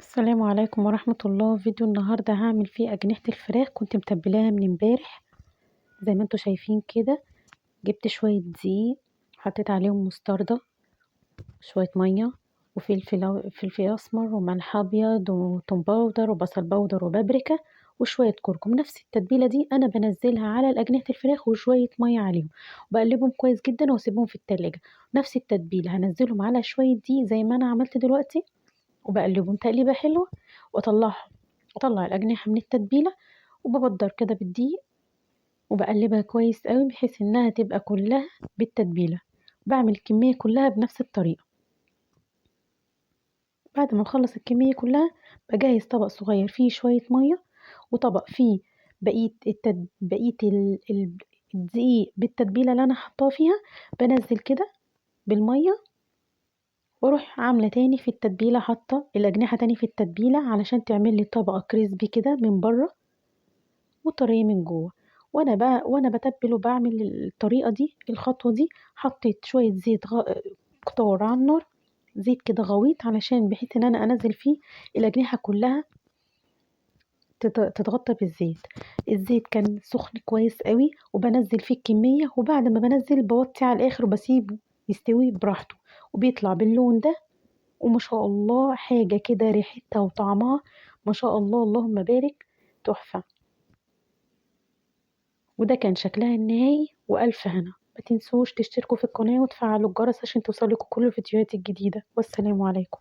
السلام عليكم ورحمة الله. فيديو النهاردة هعمل فيه أجنحة الفراخ، كنت متبلاها من امبارح زي ما انتوا شايفين كده. جبت شوية دقيق، حطيت عليهم مستردة، شوية مية فلفل اسمر وملح ابيض وتوم باودر وبصل باودر وبابريكا وشوية كركم. نفس التتبيلة دي انا بنزلها على أجنحة الفراخ وشوية مية عليهم وبقلبهم كويس جدا واسيبهم في التلاجة. نفس التتبيلة هنزلهم على شوية دقيق زي ما انا عملت دلوقتي وبقلبهم تقليبة حلوة واطلعهم. اطلع الاجنحة من التتبيلة وببدر كده بالدقيق وبقلبها كويس قوي بحيث انها تبقى كلها بالتتبيلة. بعمل الكمية كلها بنفس الطريقة. بعد ما نخلص الكمية كلها بجهز طبق صغير فيه شوية مية وطبق فيه بقية الدقيق بالتتبيلة اللي انا حطاه فيها. بنزل كده بالمية واروح عاملة تاني في التتبيلة، حاطة الأجنحة تاني في التتبيلة علشان تعمل لي طبقة كريسبي كده من بره وطرية من جوه. وانا بتبل وبعمل الطريقة دي الخطوة دي حطيت شوية زيت كتار على النار، زيت كده غويط علشان بحيث ان انا انزل فيه الأجنحة كلها تتغطى بالزيت. الزيت كان سخن كويس قوي وبنزل فيه الكمية، وبعد ما بنزل بوطي على الآخر وبسيبه يستوي براحته وبيطلع باللون ده. وما شاء الله حاجة كده ريحتها وطعمها ما شاء الله اللهم بارك، تحفة. وده كان شكلها النهائي وألف هنا. ما تنسوش تشتركوا في القناة وتفعلوا الجرس عشان توصلكوا كل الفيديوهات الجديدة. والسلام عليكم.